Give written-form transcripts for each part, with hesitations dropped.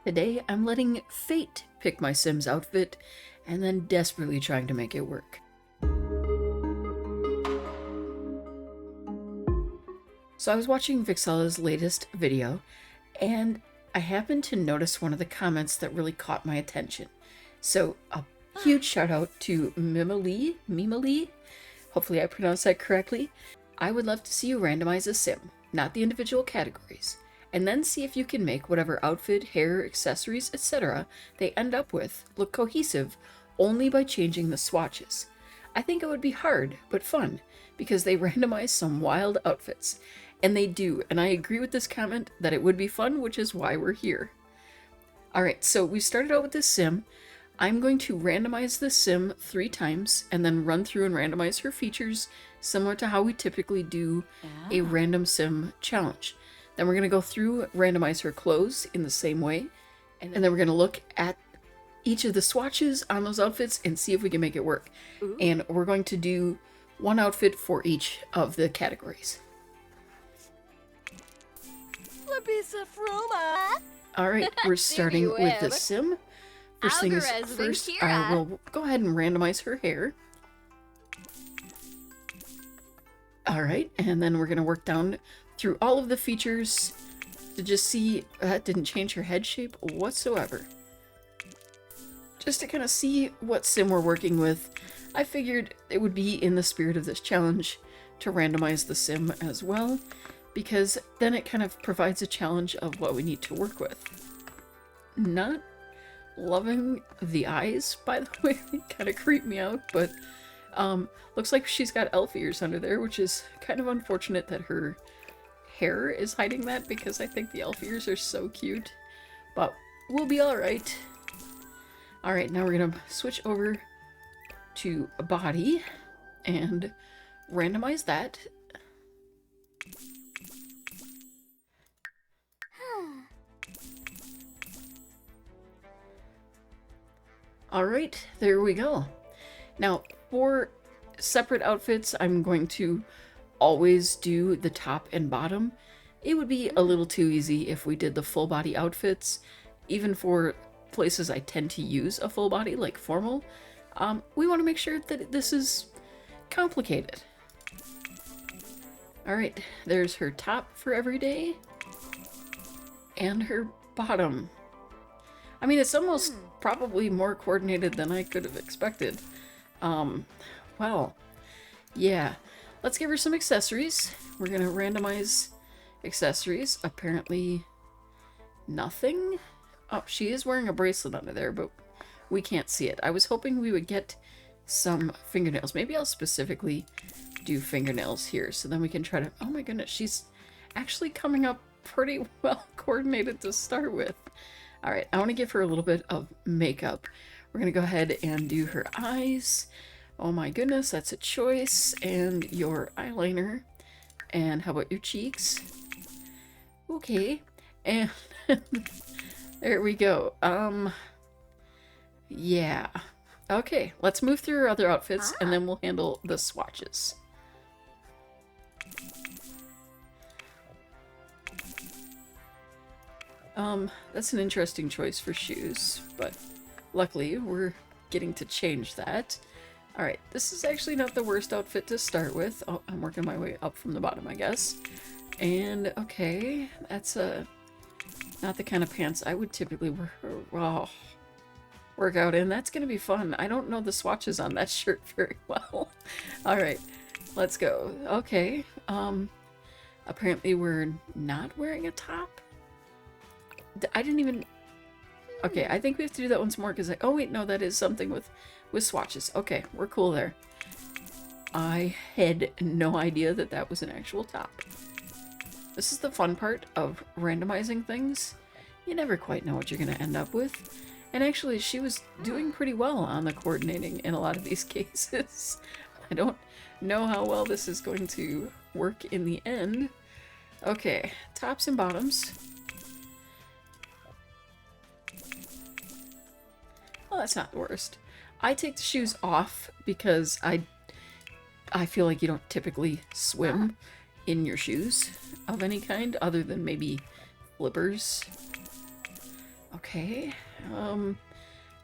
Today, I'm letting fate pick my Sims outfit and then desperately trying to make it work. So I was watching Vixela's latest video, and I happened to notice one of the comments that really caught my attention. So a huge shout out to Mimali, hopefully I pronounced that correctly. I would love to see you randomize a sim, not the individual categories, and then see if you can make whatever outfit, hair, accessories, etc. they end up with look cohesive only by changing the swatches. I think it would be hard, but fun, because they randomize some wild outfits. And they do, and I agree with this comment that it would be fun, which is why we're here. Alright, so we started out with this sim. I'm going to randomize this sim 3 times, and then run through and randomize her features, similar to how we typically do a random sim challenge. Then we're going to go through, randomize her clothes in the same way, and then we're going to look at each of the swatches on those outfits and see if we can make it work. Ooh. And we're going to do one outfit for each of the categories. Alright, we're starting with the sim. First things first, I will go ahead and randomize her hair. Alright, and then we're going to work down through all of the features to just see that didn't change her head shape whatsoever. Just to kind of see what sim we're working with, I figured it would be in the spirit of this challenge to randomize the sim as well, because then it kind of provides a challenge of what we need to work with. Not loving the eyes, by the way, they kind of creep me out, but looks like she's got elf ears under there, which is kind of unfortunate that her hair is hiding that, because I think the elf ears are so cute, but we'll be alright. Alright, now we're gonna switch over to a body and randomize that. Alright, there we go. Now, for separate outfits, I'm going to always do the top and bottom. It would be a little too easy if we did the full body outfits, even for places I tend to use a full body, like formal. We want to make sure that this is complicated. Alright, there's her top for every day, and her bottom. I mean, it's almost probably more coordinated than I could have expected. Well, yeah. Let's give her some accessories. We're gonna randomize accessories. Apparently nothing. Oh, she is wearing a bracelet under there, but we can't see it. I was hoping we would get some fingernails. Maybe I'll specifically do fingernails here, so then we can try to... Oh my goodness, she's actually coming up pretty well coordinated to start with. Alright, I want to give her a little bit of makeup. We're going to go ahead and do her eyes. Oh my goodness, that's a choice. And your eyeliner. And how about your cheeks? Okay. And there we go. Yeah. Okay, let's move through her other outfits and then we'll handle the swatches. That's an interesting choice for shoes, but luckily we're getting to change that. Alright, this is actually not the worst outfit to start with. Oh, I'm working my way up from the bottom, I guess. And, okay, that's not the kind of pants I would typically work out in. That's gonna be fun. I don't know the swatches on that shirt very well. Alright, let's go. Okay, apparently we're not wearing a top. I didn't even... Okay, I think we have to do that once more because I... Oh wait, no, that is something with swatches. Okay, we're cool there. I had no idea that that was an actual top. This is the fun part of randomizing things. You never quite know what you're going to end up with. And actually, she was doing pretty well on the coordinating in a lot of these cases. I don't know how well this is going to work in the end. Okay, tops and bottoms. Well, that's not the worst. I take the shoes off because I feel like you don't typically swim in your shoes of any kind other than maybe flippers. Okay.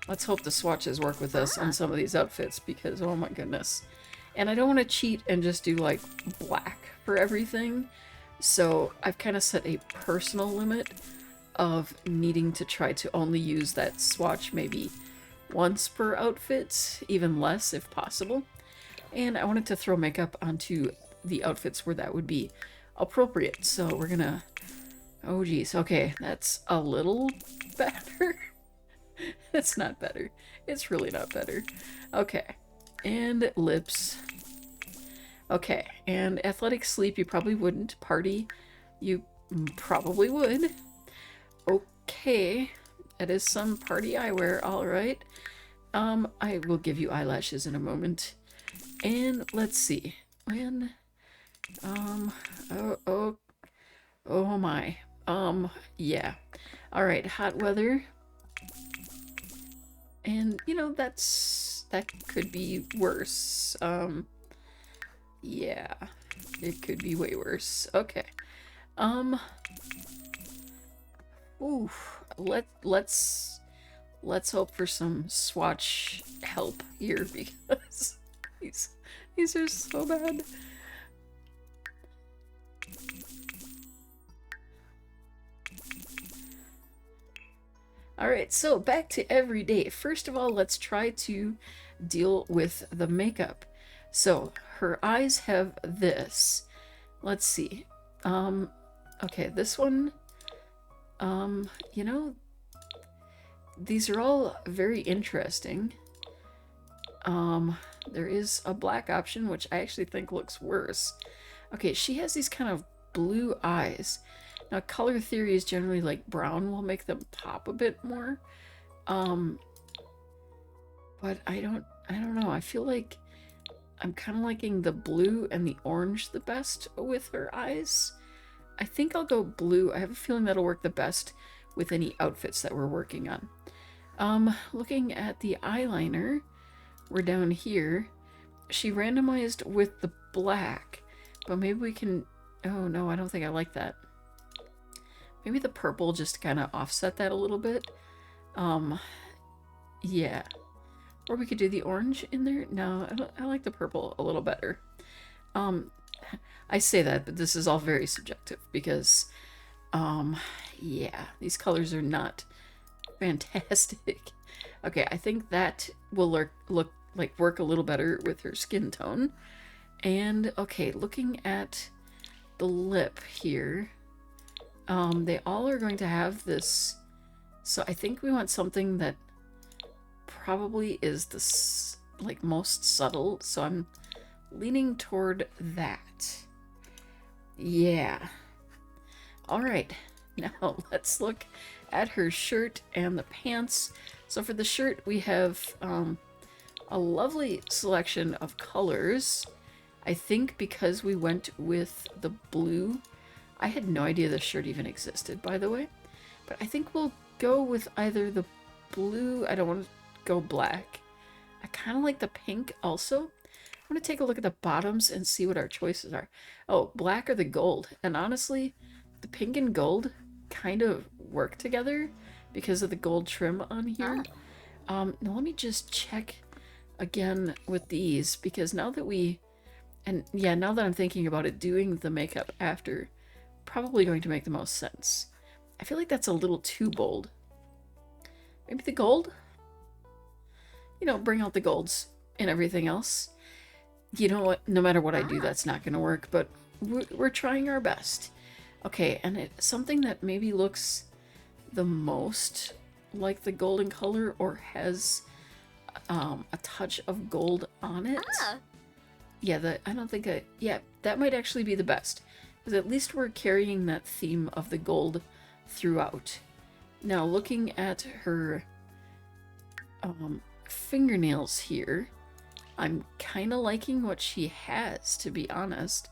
Let's hope the swatches work with us on some of these outfits because, oh my goodness. And I don't want to cheat and just do like black for everything. So I've kind of set a personal limit of needing to try to only use that swatch maybe once per outfit, even less if possible. And I wanted to throw makeup onto the outfits where that would be appropriate. So we're gonna, oh geez, okay, that's a little better. It's not better. It's really not better. Okay, and lips. Okay, and athletic sleep you probably wouldn't. Party you probably would. Okay, that is some party eyewear, alright. I will give you eyelashes in a moment. And let's see. When, oh my. Yeah. Alright, hot weather. And, you know, that could be worse. Yeah. It could be way worse. Okay. Oof. Let's hope for some swatch help here because these are so bad. Alright, so back to everyday. First of all, let's try to deal with the makeup. So, her eyes have this. Let's see. Okay, this one, you know, these are all very interesting. There is a black option, which I actually think looks worse. Okay, she has these kind of blue eyes. Now, color theory is generally like brown will make them pop a bit more. But I don't know. I feel like I'm kind of liking the blue and the orange the best with her eyes. I think I'll go blue. I have a feeling that'll work the best with any outfits that we're working on. Looking at the eyeliner, we're down here. She randomized with the black, but maybe we can, oh no, I don't think I like that. Maybe the purple just to kind of offset that a little bit. Yeah. Or we could do the orange in there. No, I like the purple a little better. I say that, but this is all very subjective because, yeah, these colors are not fantastic. Okay, I think that will look like work a little better with her skin tone. And okay, looking at the lip here, they all are going to have this. So I think we want something that probably is the like most subtle. So I'm leaning toward that. Yeah. All right. Now let's look at her shirt and the pants. So for the shirt, we have a lovely selection of colors. I think because we went with the blue, I had no idea the shirt even existed, by the way. But I think we'll go with either the blue. I don't want to go black. I kind of like the pink also. I'm going to take a look at the bottoms and see what our choices are. Oh, black or the gold. And honestly, the pink and gold kind of work together because of the gold trim on here. Now let me just check again with these because now that now that I'm thinking about it, doing the makeup after probably going to make the most sense. I feel like that's a little too bold. Maybe the gold? You know, bring out the golds and everything else. You know what? No matter what I do, that's not going to work, but we're trying our best. Okay, and something that maybe looks the most like the golden color or has a touch of gold on it. Yeah, I don't think yeah, that might actually be the best. Because at least we're carrying that theme of the gold throughout. Now, looking at her fingernails here, I'm kind of liking what she has, to be honest.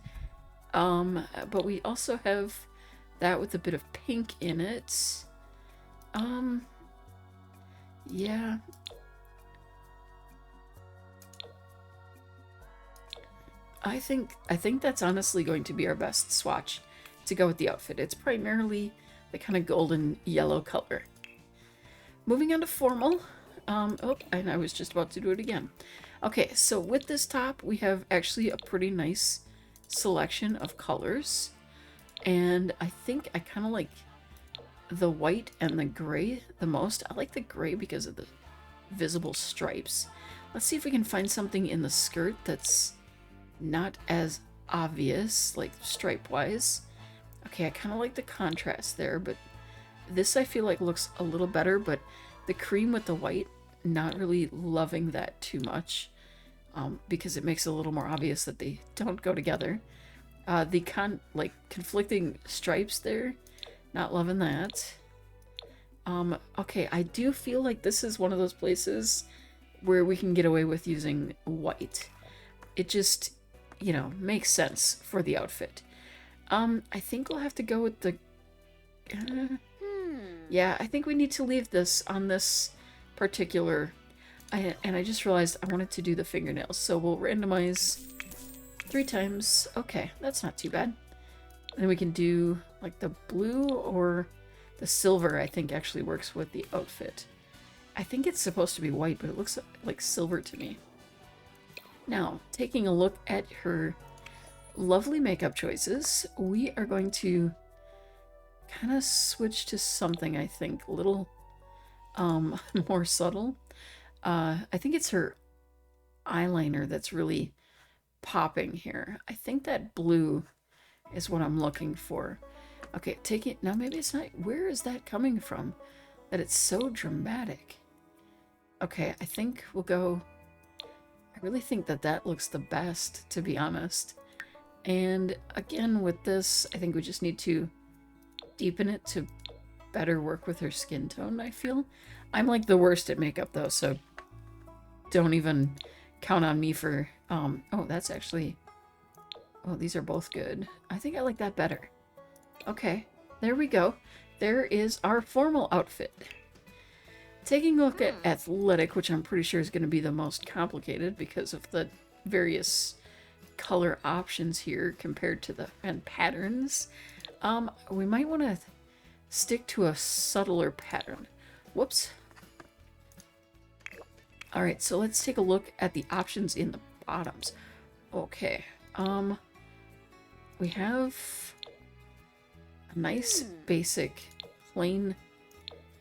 But we also have that with a bit of pink in it. Yeah. I think that's honestly going to be our best swatch to go with the outfit. It's primarily the kind of golden yellow color. moving on to formal. Oh, and I was just about to do it again. Okay, so with this top, we have actually a pretty nice selection of colors. And I think I kind of like the white and the gray the most. I like the gray because of the visible stripes. Let's see if we can find something in the skirt that's not as obvious, like stripe-wise. Okay, I kind of like the contrast there, but this I feel like looks a little better, but the cream with the white, not really loving that too much, because it makes it a little more obvious that they don't go together. The conflicting stripes there, not loving that. Okay, I do feel like this is one of those places where we can get away with using white. It just, you know, makes sense for the outfit. I think we'll have to go with the... yeah, I think we need to leave this on this particular... and I just realized I wanted to do the fingernails, so we'll randomize 3 times. Okay, that's not too bad. Then we can do like the blue or the silver, I think actually works with the outfit. I think it's supposed to be white, but it looks like silver to me. Now, taking a look at her lovely makeup choices, we are going to kind of switch to something, I think, a little more subtle. I think it's her eyeliner that's really popping here. I think that blue is what I'm looking for. Okay, take it. Now maybe it's not. Where is that coming from? That it's so dramatic. Okay, I think we'll go... I really think that that looks the best, to be honest. And again, with this, I think we just need to deepen it to better work with her skin tone, I feel. I'm like the worst at makeup, though, so don't even count on me for... oh, that's actually... oh, these are both good. I think I like that better. Okay, there we go. There is our formal outfit. Taking a look at athletic, which I'm pretty sure is going to be the most complicated because of the various color options here compared to the and patterns. We might want to stick to a subtler pattern. Whoops. All right, so let's take a look at the options in the bottoms. Okay. We have a nice basic plain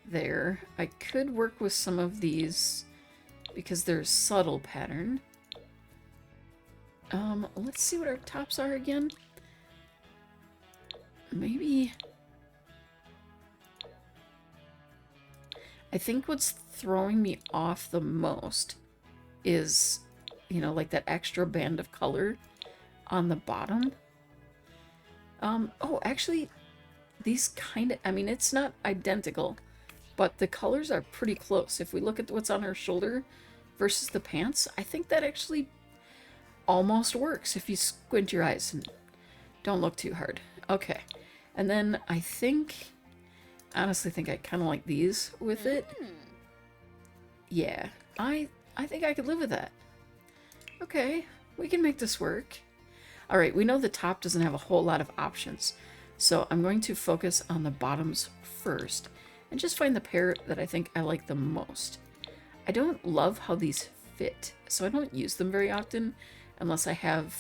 there. I could work with some of these because they're subtle pattern. Let's see what our tops are again. Maybe... I think what's throwing me off the most is, you know, like that extra band of color on the bottom. Oh, actually, these kind of, I mean, it's not identical, but the colors are pretty close. If we look at what's on her shoulder versus the pants, I think that actually almost works if you squint your eyes and don't look too hard. Okay. And then I think, honestly think I kind of like these with it. Yeah, I think I could live with that. Okay, we can make this work. All right, we know the top doesn't have a whole lot of options, so I'm going to focus on the bottoms first and just find the pair that I think I like the most. I don't love how these fit, so I don't use them very often unless I have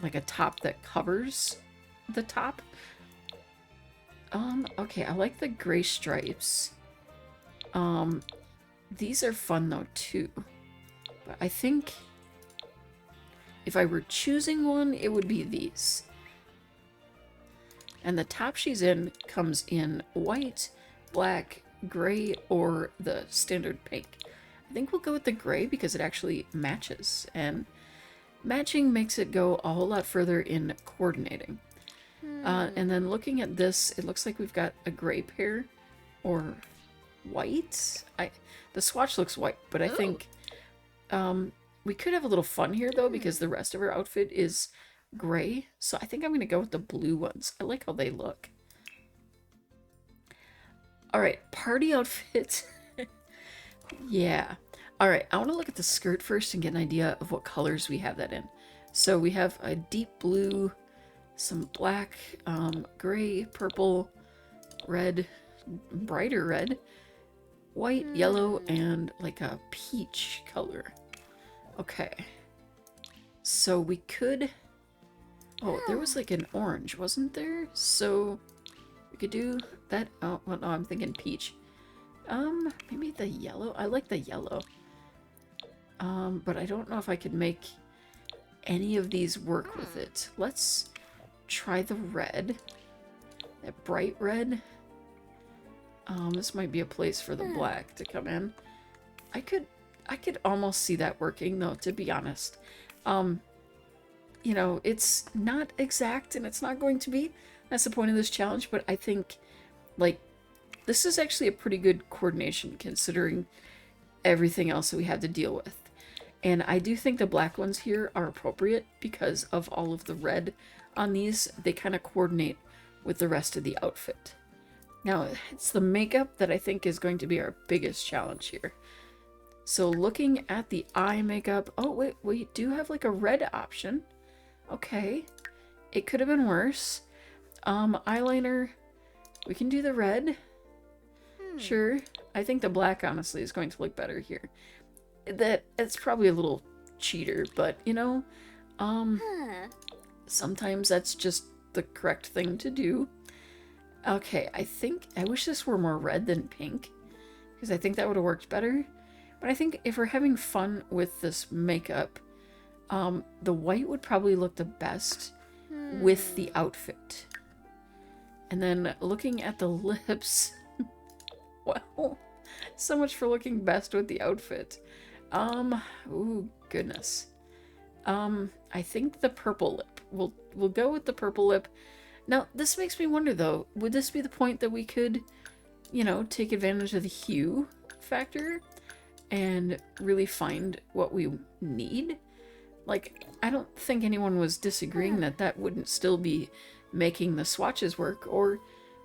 like a top that covers the top. Okay, I like the gray stripes. These are fun though too, but I think if I were choosing one, it would be these. And the top she's in comes in white, black, gray, or the standard pink. I think we'll go with the gray because it actually matches, and matching makes it go a whole lot further in coordinating. And then looking at this, it looks like we've got a gray pair or white. The swatch looks white, but I think we could have a little fun here though because the rest of her outfit is gray. So I think I'm going to go with the blue ones. I like how they look. All right, party outfit. Yeah. All right, I want to look at the skirt first and get an idea of what colors we have that in. So we have a deep blue, some black, gray, purple, red, brighter red, white, yellow, and like a peach color. Okay. So we could... Oh, there was like an orange, wasn't there? So we could do that. Oh, well, no, I'm thinking peach. Maybe the yellow? I like the yellow. But I don't know if I could make any of these work with it. Let's try the red. That bright red. This might be a place for the black to come in. I could almost see that working though, to be honest. You know, it's not exact and it's not going to be. That's the point of this challenge, but I think, like, this is actually a pretty good coordination considering everything else that we had to deal with. And I do think the black ones here are appropriate because of all of the red on these. They kind of coordinate with the rest of the outfit. Now, it's the makeup that I think is going to be our biggest challenge here. So looking at the eye makeup... Oh, wait, we do have like a red option. Okay. It could have been worse. Eyeliner, we can do the red. Sure. I think the black, honestly, is going to look better here. It's probably a little cheater, but, you know, sometimes that's just the correct thing to do. Okay, I wish this were more red than pink, because I think that would have worked better. But I think if we're having fun with this makeup, the white would probably look the best with the outfit. And then looking at the lips, well, so much for looking best with the outfit. Ooh, goodness. I think the purple lip. We'll go with the purple lip. Now, this makes me wonder, though, would this be the point that we could, you know, take advantage of the hue factor and really find what we need? Like, I don't think anyone was disagreeing that that wouldn't still be making the swatches work, or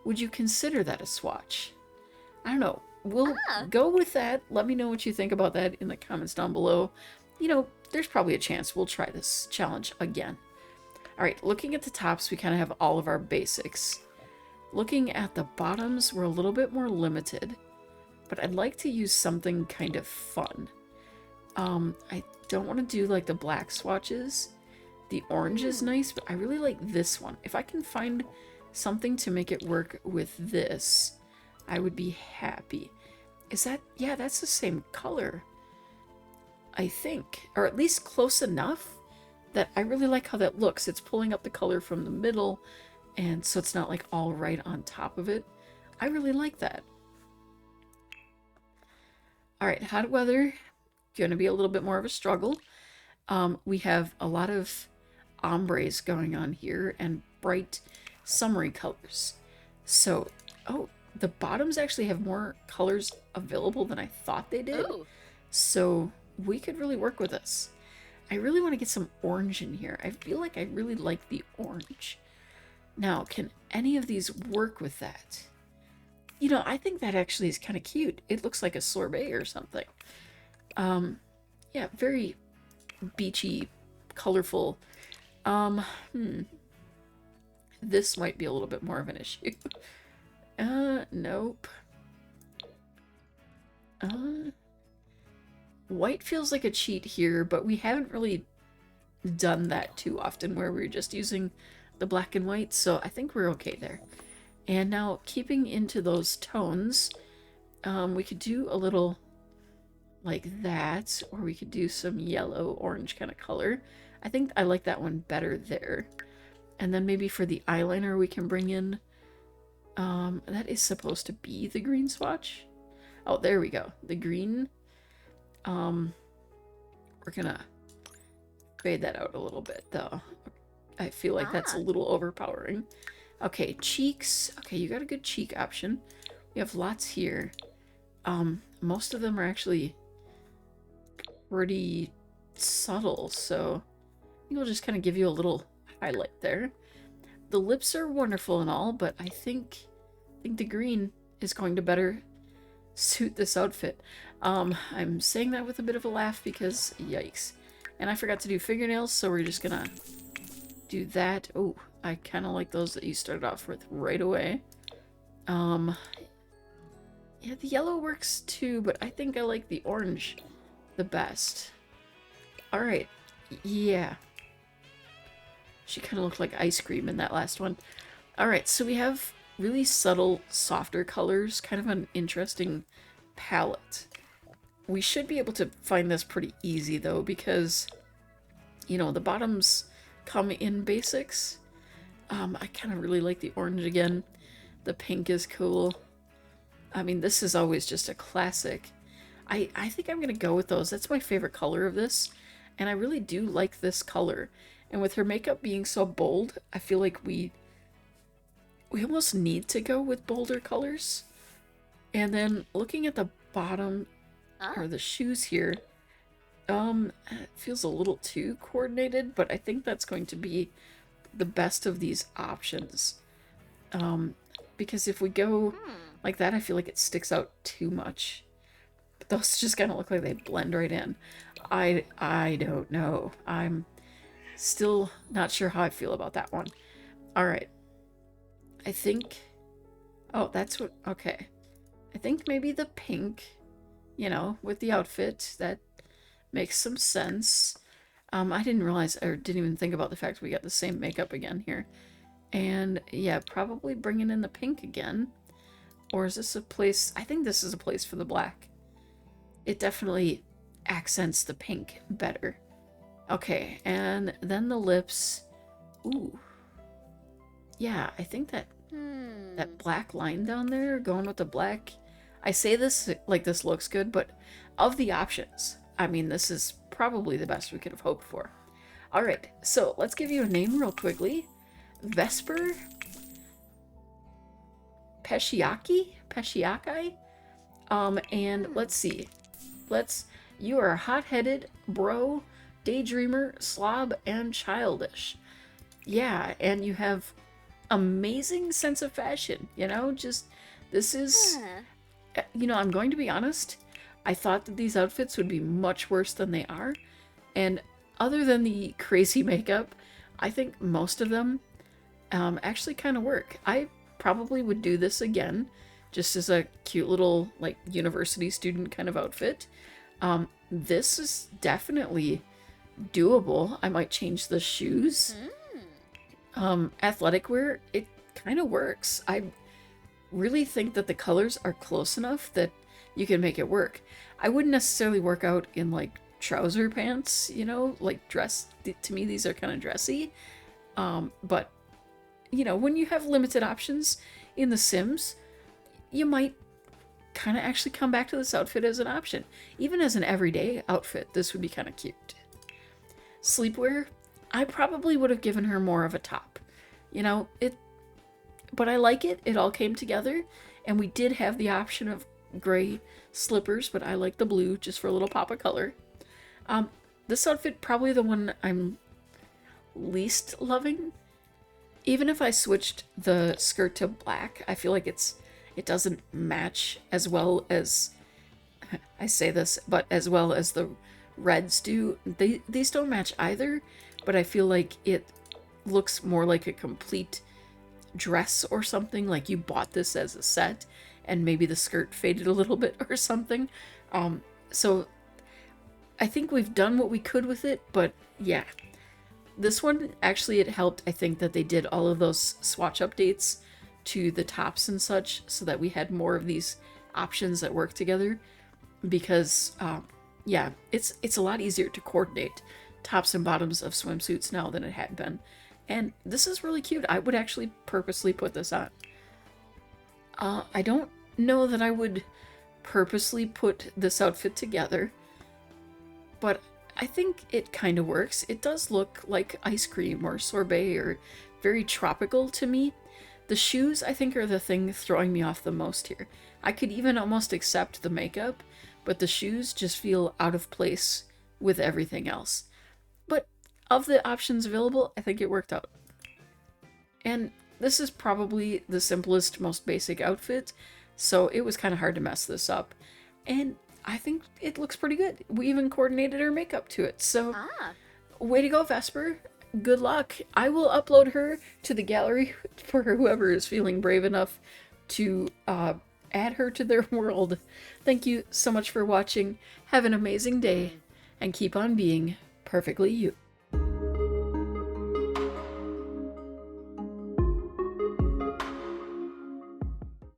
would you consider that a swatch? I don't know. We'll go with that. Let me know what you think about that in the comments down below. You know, there's probably a chance we'll try this challenge again. Alright, looking at the tops, we kind of have all of our basics. Looking at the bottoms, we're a little bit more limited. But I'd like to use something kind of fun. I don't want to do like the black swatches. The orange is nice, but I really like this one. If I can find something to make it work with this, I would be happy. Is that... Yeah, that's the same color, I think. Or at least close enough that I really like how that looks. It's pulling up the color from the middle, and so it's not like all right on top of it. I really like that. Alright, hot weather. Going to be a little bit more of a struggle. We have a lot of ombres going on here and bright summery colors. So, oh, the bottoms actually have more colors available than I thought they did. Ooh. So we could really work with this. I really want to get some orange in here. I feel like I really like the orange. Now, can any of these work with that? You know, I think that actually is kind of cute. It looks like a sorbet or something. Yeah, very beachy, colorful. This might be a little bit more of an issue. Nope. White feels like a cheat here, but we haven't really done that too often where we're just using the black and white, so I think we're okay there. And now, keeping into those tones, we could do a little like that, or we could do some yellow, orange kind of color. I think I like that one better there. And then maybe for the eyeliner, we can bring in, that is supposed to be the green swatch. Oh, there we go. The green. We're gonna fade that out a little bit, though. I feel like that's a little overpowering. Okay, cheeks. Okay, you got a good cheek option. We have lots here. Most of them are actually pretty subtle, so I think we'll just kind of give you a little highlight there. The lips are wonderful and all, but I think the green is going to better suit this outfit. I'm saying that with a bit of a laugh because yikes. And I forgot to do fingernails, so we're just gonna do that. Oh, I kind of like those that you started off with right away. Yeah, the yellow works too, but I think I like the orange the best. Alright, yeah. She kind of looked like ice cream in that last one. Alright, so we have really subtle, softer colors, kind of an interesting palette. We should be able to find this pretty easy though, because, you know, the bottoms come in basics. I kind of really like the orange again. The pink is cool. I mean, this is always just a classic. I think I'm going to go with those. That's my favorite color of this. And I really do like this color. And with her makeup being so bold, I feel like we almost need to go with bolder colors. And then looking at the bottom, or the shoes here, it feels a little too coordinated, but I think that's going to be the best of these options. Because if we go like that, I feel like it sticks out too much. But those just kind of look like they blend right in. I don't know. I'm still not sure how I feel about that one. All right. I think... Oh, that's what... Okay. I think maybe the pink, you know, with the outfit, that makes some sense. I didn't realize, or didn't even think about the fact we got the same makeup again here. And yeah, probably bringing in the pink again. Or is this a place... I think this is a place for the black. It definitely accents the pink better. Okay, and then the lips. Ooh. Yeah, I think that that black line down there, going with the black. I say this like this looks good, but of the options, I mean, this is probably the best we could have hoped for. All right, so let's give you a name real quickly. Vesper Peshiaki? And let's see. You are hot-headed, bro, daydreamer, slob, and childish. Yeah, and you have amazing sense of fashion, you know? Just, this is, you know, I'm going to be honest. I thought that these outfits would be much worse than they are. And other than the crazy makeup, I think most of them actually kind of work. I probably would do this again, just as a cute little, like, university student kind of outfit. This is definitely doable. I might change the shoes. Athletic wear, it kind of works. I really think that the colors are close enough that you can make it work. I wouldn't necessarily work out in, like, trouser pants, you know, like dress. To me, these are kind of dressy. But, you know, when you have limited options in The Sims, you might kind of actually come back to this outfit as an option. Even as an everyday outfit, this would be kind of cute. Sleepwear, I probably would have given her more of a top. You know, but I like it. It all came together. And we did have the option of gray slippers, but I like the blue just for a little pop of color. This outfit, probably the one I'm least loving. Even if I switched the skirt to black, I feel like it doesn't match as well as, I say this, but as well as the reds do. These don't match either, but I feel like it looks more like a complete dress or something, like you bought this as a set and maybe the skirt faded a little bit or something. So I think we've done what we could with it, but yeah. This one, actually, it helped, I think, that they did all of those swatch updates to the tops and such, so that we had more of these options that work together. Because, yeah, it's a lot easier to coordinate tops and bottoms of swimsuits now than it had been. And this is really cute. I would actually purposely put this on. I don't know that I would purposely put this outfit together, but I think it kind of works. It does look like ice cream or sorbet or very tropical to me. The shoes, I think, are the thing throwing me off the most here. I could even almost accept the makeup, but the shoes just feel out of place with everything else. But of the options available, I think it worked out. And this is probably the simplest, most basic outfit, so it was kind of hard to mess this up. And I think it looks pretty good. We even coordinated her makeup to it. So, way to go, Vesper. Good luck. I will upload her to the gallery for whoever is feeling brave enough to add her to their world. Thank you so much for watching. Have an amazing day and keep on being perfectly you.